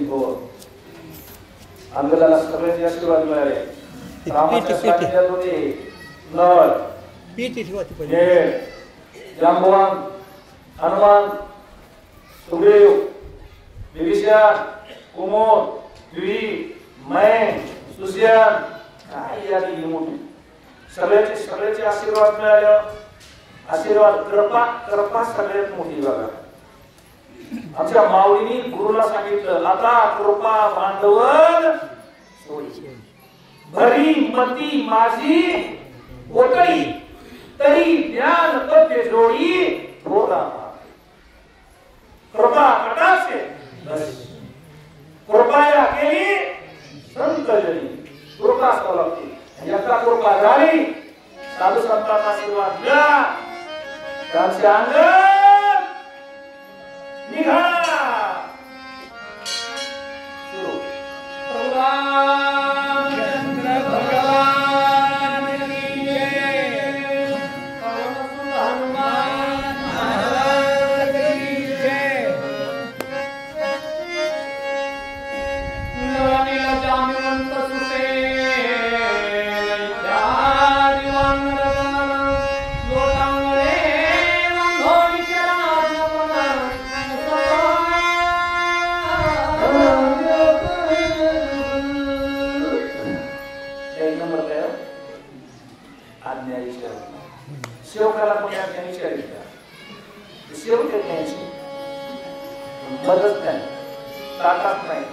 चिरंजीव भव. अंगदाला सगळ्यांचे आशीर्वाद मिळाले. रामाच्या सानिध्यात होते नळ, जांबवान, हनुमान, सुग्रीव, विभीषण, कुमोर, द्वी, मैं, सुशियान, काही आली मोठी सगळ्याचे आशीर्वाद मिळाले. आशीर्वाद कृपा सगळ्यात मोठी बघा. आमच्या माऊलीनी गुरुला सांगितलं आता कृपा भांडवल भरी मती माझी ओतळी तरी ज्ञान पद्य जोडी थोडा कृपा कटाक्षे कृपया केली संत जनी कृपा लागते. एकदा कृपा झाली साधू संतांना आशीर्वाद दिला त्यांचे अंग निघा रामचंद्र भगवान की जय. हनुमान महाराज की जय. नवनील जामवंत सुते सेवकाला कोणी आज्ञा विचारित सेवकाची मदत नाही, ताकद नाही.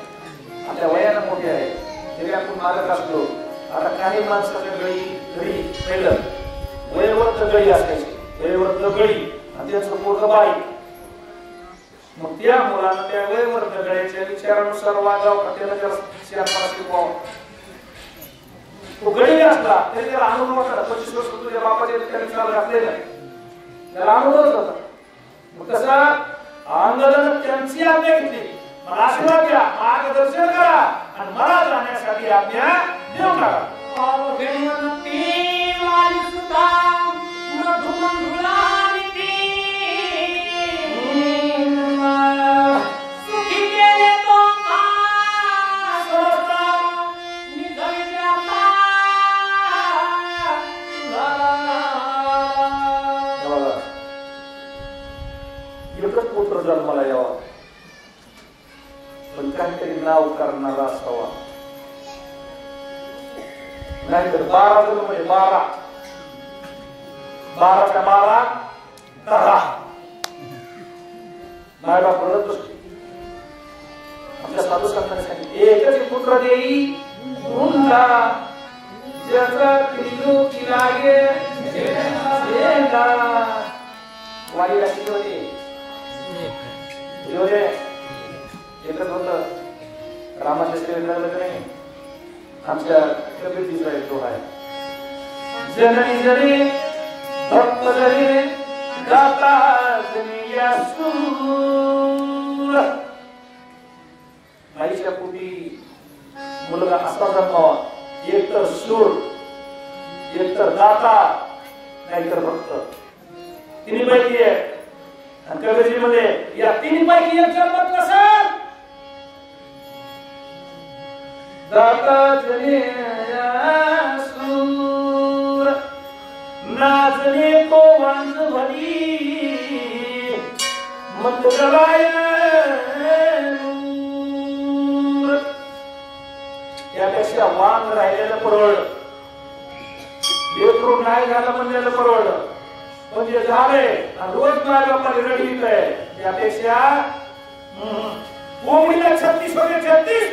आपल्या वयानं मोठे आहे तरी आपण मालक असतो. आता काही माणसाच्या घरी पहिलं वयवर्त गळी असायची, वयवर्त गळी आणि त्याचं पोरग बाई. मग त्या मुलानं त्या वयवर्त गळ्याच्या विचारानुसार वागावं का त्याला जर शहाणपणा शिकवावं. तो गडी असला तरी त्याला अनुभव होता. 25 वर्ष तुझ्या बापाच्या त्याने चाल घातलेला आहे, त्याला अनुभवच होता. मग कसा अंगदानं त्यांची आज्ञा घेतली, मला आशीर्वाद द्या, मार्गदर्शन करा आणि मला जाण्यासाठी आज्ञा देऊ नका. पुत्र जन्माला यावा पण काहीतरी नाव करणारा असावा. नाहीतर 12 जण म्हणजे 12च्या 12 तरा नाही बाप रडत बसते. आमच्या साधू संतांनी सांगितले एकच पुत्र देई मुंडा ज्याचा त्रिलोकी लागे शेंगा. वाईला किती एकच होत रामाच्या सेवेत लागलं नाही. आमच्या कबीरजीचा एक दोहा आहे, जननी जरी भक्त जरी दाता जनी यासूर. आईच्या पोटी मुलगा असा जन्मावा, एक तर सूर, एक तर दाता, नाहीतर भक्त. तिन्ही पैकी आहे. आणि कबीरजी मध्ये या तीन पैकी एक जन्मत नसेल दाता जनी यासूर नाचणे को वांज भली मत गलाय. यापेक्षा वांग राहिलेलं परवडलं, लेकरू नाही झालं म्हणलेलं परवडलं. म्हणजे झाले रोज माय बापाने रडवीत आहे. यापेक्षा कोंबडीला 36 होते 36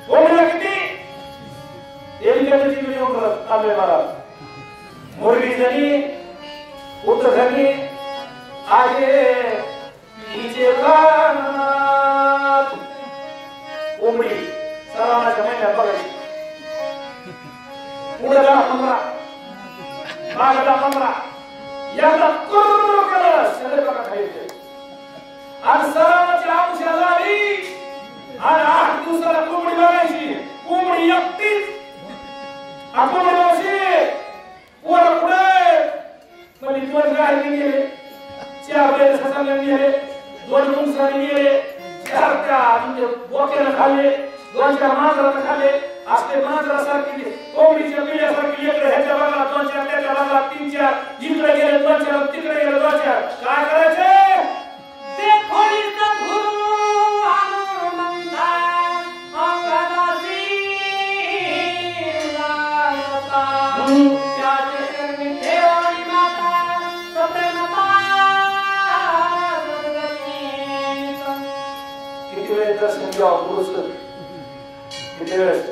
कोंबडीला किती एलिकाची व्हिडिओ करत आले मला. मुरगी जणी पुत्र झाली आहे तिचे कानात. कोंबडी श्रावणाच्या महिन्यात बघायची, पुढे 15 मागला 15 याला कुर्र केलं सगळे बघा खायचे. आणि श्रावणाची आमुषा झाली आणि 8 दिवसाला कोंबडी बघायची. कोंबडी एकटीच आपण बघायची वर पुढे म्हणजे 2 गाडी गेले, 4 बैल ससाले गेले, 2 मुंगसाने गेले, 4 त्या म्हणजे बोक्यानं खाल्ले, 2-4 मांजरानं खाल्ले, असले मांजरासारखी कोंबडीच्या पिल्ल्यासारखी लेकरं ह्याच्या बाजूला 2-4 त्याच्या बाजूला 3-4 इकडे गेले 2-4 तिकडे गेले 2-4 काय करायचे देखो सद्गुरु हनुमंता अंगदासी लालता त्याचे चरणी ठेवणी माता सप्रेमता किती वेळ दर्शन घ्यावं पुरुष किती वेळेस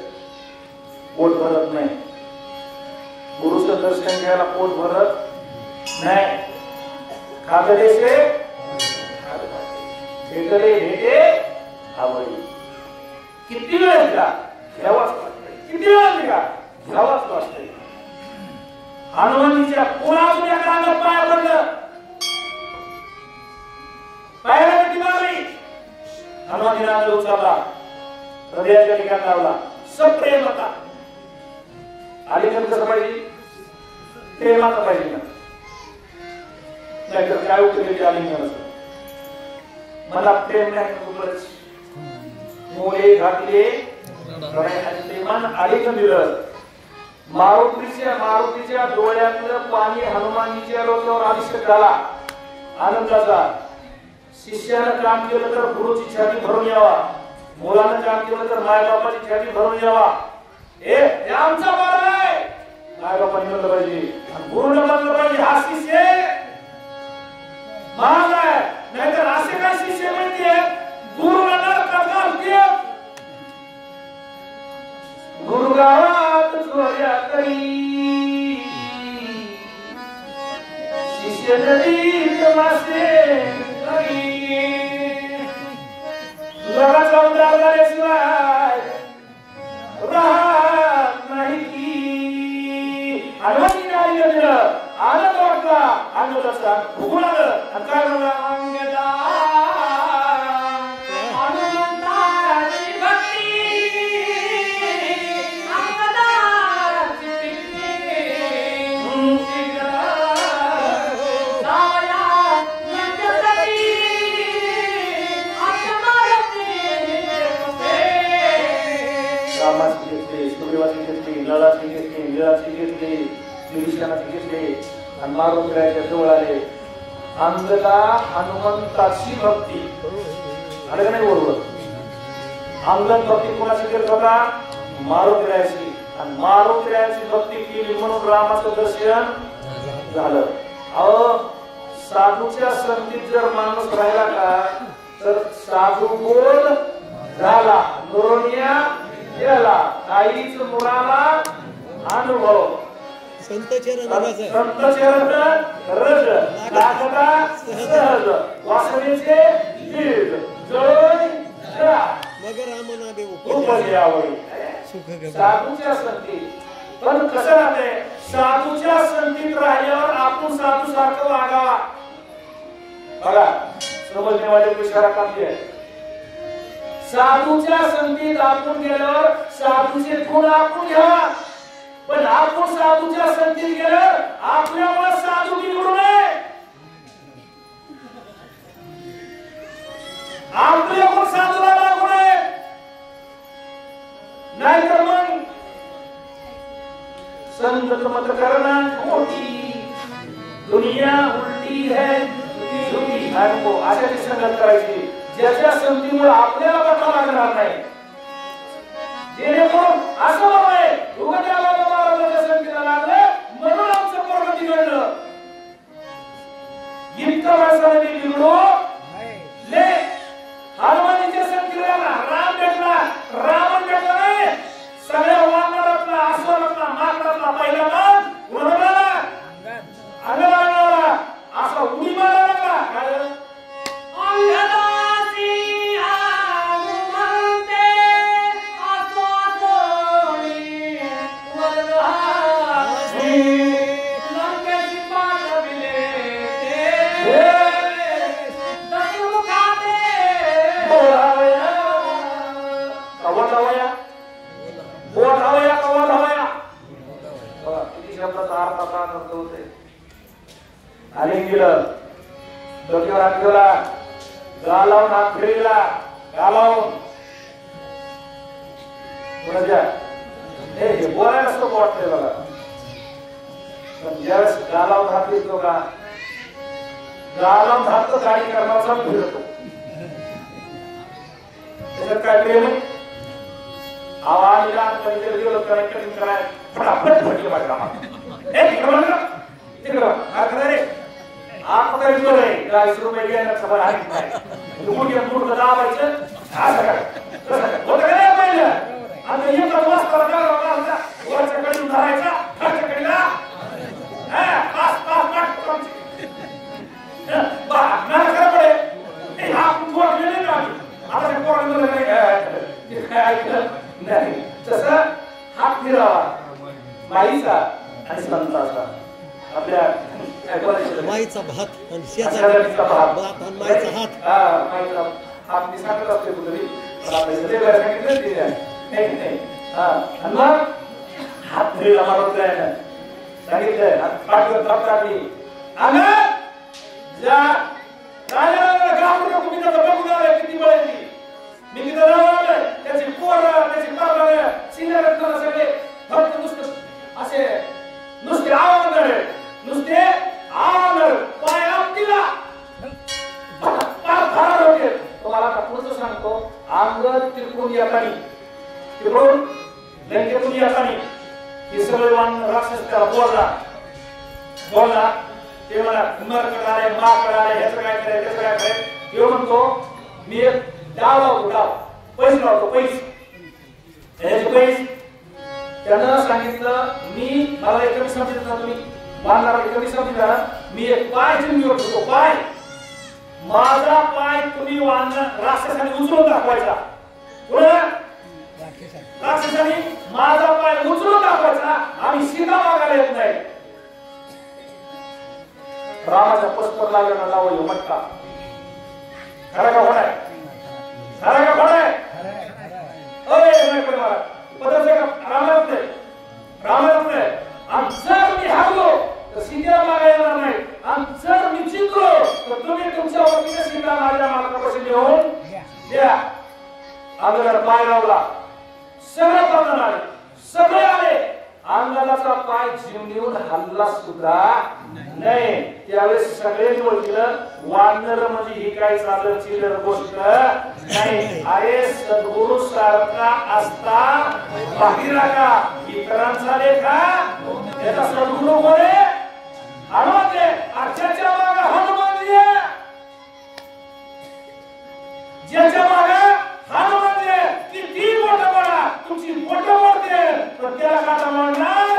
पोट भरत नाही गुरुचं दर्शन घ्यायला पोट भरत नाही खातदेशे भेटले भेटे आवडी किती वेळ का घ्यावाच वाटतंय किती वेळ का घ्यावाच वाटतंय हनुमानीच्या पुरातून एका अंगात पाय पडलं पायाला किती मारली हनुमानीला अंग उचलला हृदयाच्या ठिकाणी लावला सप्रेम होता आलिंगन कसं पाहिजे प्रेमाचं पाहिजे ना नाहीतर काय उपयोगी आलिंगन असतं मला प्रेम नाही तुमच मोळे घातले प्रेमान आलिंगन दिलं मारुतीच्या डोळ्यातलं पाणी हनुमानीच्या डोक्यावर अभिषेक झाला आनंदाचा शिष्यानं काम केलं तर गुरुची छाती भरून यावा मुलानं काम केलं तर मायबापाची छाती भरून यावा हे आमचा बाळ आहे मायबापाने म्हणलं पाहिजे गुरुनं म्हणलं पाहिजे हा शिष्य महाग आहे नाहीतर असे काय शिष्य म्हणते गुरुला नरकात घालते गुरुगावात चोऱ्या करी शिष्य नदीत मासे जगाचा उद्धार झाल्याशिवाय राहत नाही की हनुमानीने आलेलं दिलं आनंद वाटला आनंदाचा भुगून आलं आणि काय म्हणला अंगदा हनुमंताची भक्ती अंगदाची प्रीती शीघ्र जावया नंदसती रामाची घेतली सूर्यवाची घेतली लळाची घेतली लीळाची घेतली विभीषणाची घेतली आणि मारून फिरायच्या जवळ आले अंगदा हनुमंताची भक्ती आलं का नाही बरोबर अंगद भक्ती कोणाची करत होता मारून फिरायची आणि मारून फिरायची भक्ती केली म्हणून रामाचं दर्शन झालं अहो साधूच्या संगतीत जर माणूस राहिला का तर साधू बोल झाला नोरोनिया गेला काहीच मुलाला अनुभव संत चरण रज लागता सहज वासनेचे दीड जय मग रामनामे उपजे आवडी साधूच्या संगतीत पण कसं राहते साधूच्या संगतीत राहिल्यावर आपण साधू सारखं वागावा बघा समजण्यावाले इशारा काढली आहे साधूच्या संगतीत आपण गेल्यावर साधूचे गुण आपण घ्यावा पण आपण साधूच्या संगतीत गेल्यावर आपल्यामुळे साधू बिघडू नये आपल्यामुळे साधूला लागू नये नाहीतर मग संगत मत करना खोटी दुनिया उलटी है झुकी है को अशाची संगत करायची ज्याच्या संगतीमुळे आपल्याला बदला लागणार नाही जेणेकरून असं आहे उगा त्या बाबा महाराजांच्या संगतीला लागले म्हणून आमचं पोरगं बिघडलं इतकं माणसाने बिघडलो ले हनुमानीच्या संगतीला राम भेटला रावण भेटला नाही सगळ्या वानरातला अस्वलातला माकडातला पहिला मान उडवला अंगला असा उडी मारायला लागला काय अंगदासी हनुमंते आसोनी वरहासी लंकेची पाठविले ते दशमुखाते बोलावया कवा धावया बघा किती शब्दाचा अर्थ आता करतो होते आलिंग गेलं डोक्यावर हात ठेवला गालावून हात फिरविला गालाव कोणाच्या हे बोलायला सोपं वाटतंय बघा, पण ज्यावेळेस गालाव घात येतो का, गालाव घात गाडी करण्याचा फिरतो, त्याच्यात काय प्रेम आहे? आवाज लहानपणी गेलो कनेक्टिंग कराय फटाफट म्हटलं माझ्या कामात तिकडं रे आपण काय जोर आहे 40 रुपये घेण्यात सभा आहे नाही मुडकं दाबायचं असं काय होतं काय पहिलं आणि एकच वाजता वरच्या कडून धरायचा खालच्या कडीला पाच मला खरं पडे आपण बोलले नाही का आता ते पोरांमध्ये काय ऐकलं नाही, तसं हात फिरावा माईचा आणि संताचा, आपल्या माईचा भात आणि शेजारीचा भात आणि माईचा हात, माईचा हात मी सांगत असते कुठेतरी, पण आता सांगितलं नाही आणि मग हात फिरला मारत आहे सांगितलं पाठवत काढली आणि ज्या राजाला घाबरू नको, मी त्याचं बघून आलोय किती बळायची, मी तिथं राहणार त्याची पोरं त्याची बाबा सिंगर सगळे फक्त नुसतं असे नुसते आवांदळ पाय आपटीला पार फरार होते. तुम्हाला आता पुढचं सांगतो, अंग तिरकून येतानी तिकडून लंकेतून येतानी हे सगळे राक्षस त्याला बोलला ते म्हणा मरकड आले माकड आले ह्याचं काय करायचं त्याचं काय करायचं, ते म्हणतो मी एक डाव लावतो, डाव पैसे लावतो, पैसे त्यानं सांगितलं मी मला एक कमी समजत ना, तुम्ही बांधणार कमी समजा, मी एक पाय चिमणीवर ठेवतो, पाय माझा पाय तुम्ही राक्षसाने उचलून दाखवायचा, राक्षसाने माझा पाय उचलून दाखवायचा, आम्ही सीता मागायला येत नाही. रामाच्या पस्पर लागला लावू मटका, खरं का खोटं आहे? खरं का खोटं आहे? नाही पण मला रामायण नाही, आणि जर मी हारलो तर सीतेला मागायला येणार नाही, आणि जर मी जिंकलो तर तुम्ही तुमच्या वतीने सीता माझ्या मालकापाशी घेऊन द्या. अंगाला पाय लावला, सगळे बंधन आले, सगळे आले, अंगाला पाय जिंकून हल्ला सुद्धा नाही. त्यावेळेस सगळ्यांनी ओळखलं वानर म्हणजे ही काय चालत चिल्लर गोष्ट नाही, अरे सद्गुरु सारखा असता बाहेर का इतरांचा लेखा, याचा सद्गुरु कोणे हनुमान आहे, अर्चाच्या मागे हनुमान आहे, ज्याच्या मागे हनुमान आहे, किती मोठं बडा तुमची मोठं मोठे पण त्याला काटा मारणार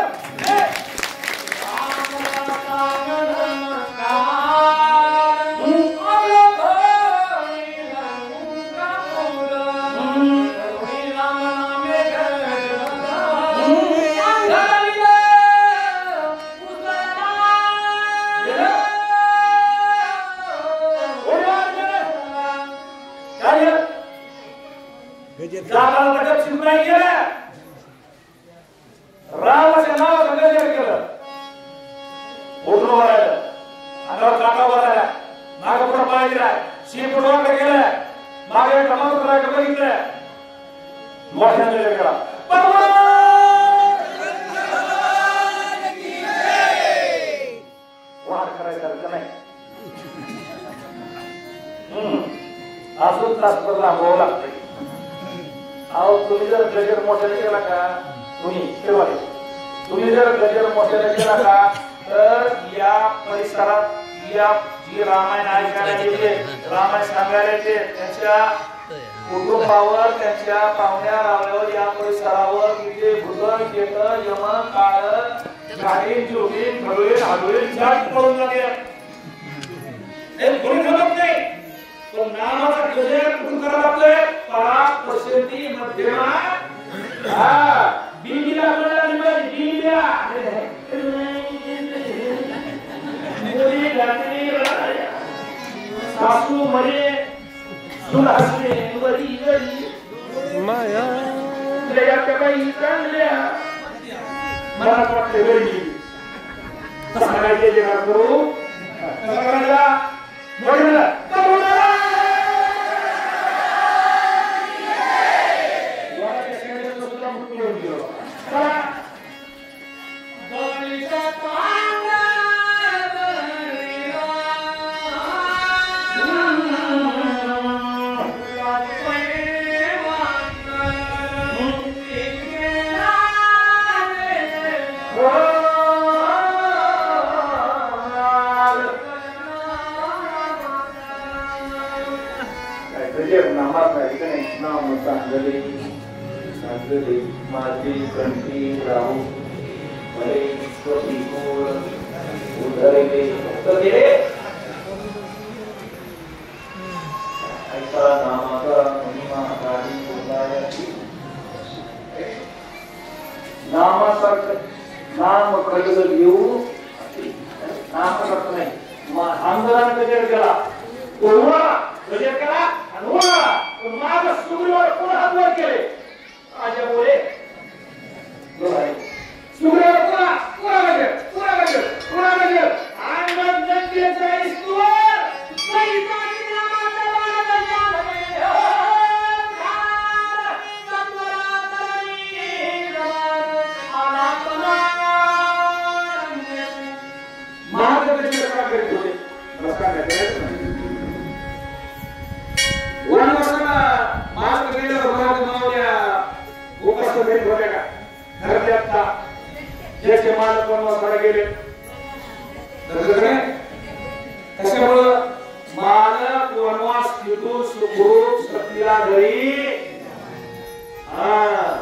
रामाच्या नावाचं गजर केलं, फोटो भरायला अंगावर काटा भरायला मागे पुढे पाय दिलाय, शेपूट वाकडे केलाय, मागे कमाल करायचं बघितलंय, मोठ्या गजर केला, वाढ करायचं नाही, अजून तास पर लांबवावं लागतंय. अहो तुम्ही जर गजर मोठ्याने केला का, तुम्ही जर गजर मोठ्याने केला का, तर या परिसरात या जी रामायण ऐकायला येते, रामायण सांगायला येते, त्यांच्या कुटुंबावर त्यांच्या पाहुण्या रावल्यावर या परिसरावर किती भूत केत यम काळ गाडी जोडी घडुळे हाडुळे झाट पडून जाते. हे कोणी खबर नाही, पण नामाचा गजर कुठून करायला लागतोय, पराग पश्यती मध्यमा बीबीला बोलायला नाही, बीबीला मुली गाती सासू मरे सुनासले वरी वरी माया जयाच्या बाई चांगल्या मनात वाटते वेळी सांगायचे जे करू करायला मोठ्याला नाम चांगले चांगले माझे कंठी राहू मरे प्रतिकूल उधरले उतरले ऐका नामाचा महिमा काही बोलायची नामासारखं नाम कळलं घेऊ नामासारखं नाही आमदाराने गजर केला गजर केला आणि माझं सुग्रीवाला कोण हात वर केले माझ्यामुळे सुग्रीवाला पुरा गजर आणि मग जनतेचा ईश्वर ज्याचे मालक वनवासाला गेले त्याच्यामुळं मालक वनवास तिथून सुखरूप सतीला घरी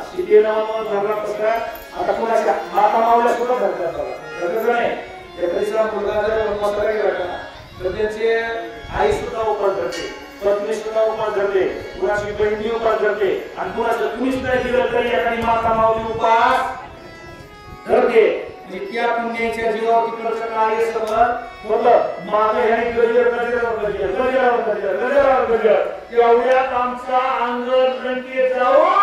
शिटीला वनवास धरला कसं आता कोणाच्या माता मावल्या सुद्धा धरल्या तसं नाही त्या परिसरात मुलगा जर वनवासाला गेला तर त्याचे आई सुद्धा उपास धरते पत्नी सुद्धा उपास धरते कुणाची बहिणी उपास धरते आणि कुणाचं कुणीच नाही दिलं तरी एखादी माता मावली उपास धरते त्या पुण्याच्या जीवावर तिकडचं कार्य सगळं होतं मागे ह्याने गजरावर तेवढ्यात आमचा अंगद रंगीत जाऊन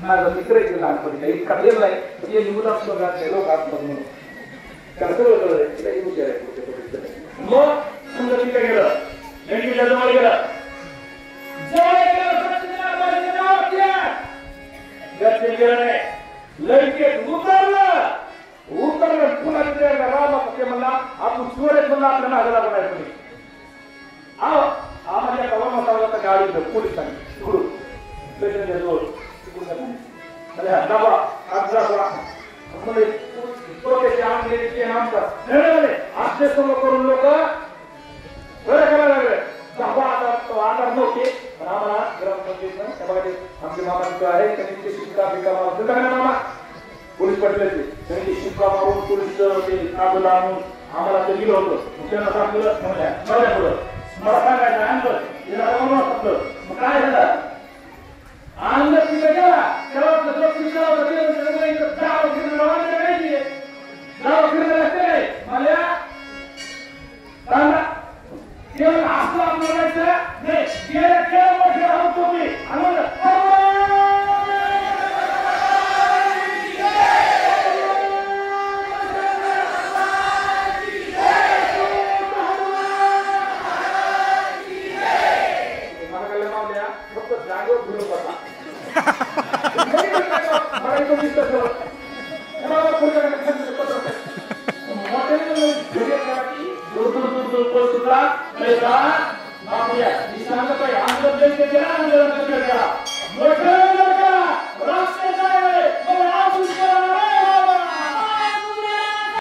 माझा मित्र एक लहानपणी इतका देव नाही हे निवडा लोक आत म्हणून मग समजा तिकडे गेलं लंडीला जवळ गेलं लंकेत उतरलं पुन्हा रामा ते म्हणला आपण चोरेत म्हणला आपल्या नागाला बनायचं नाही आम्हाला एका वनवासाला गाडी पोलिसांनी तिकडून जवळ डबा आश्रय करून लोक बरं करायला लागले आधार नव्हते पण आम्हाला ग्रामपंचायत आमचे मामा आहे त्यांनी शिक्का बिका मारून मामा पोलीस पडले त्यांनी शिक्का मारून पोलीस कागद आणून आम्हाला ते दिलं होतं त्यांना सांगितलं मला सांगायचं आणलं मग काय झालं अंदर तिथे गेला तेव्हा मला असला बोलायचं तुम्ही फक्त जागेवर फिरून बसा दूर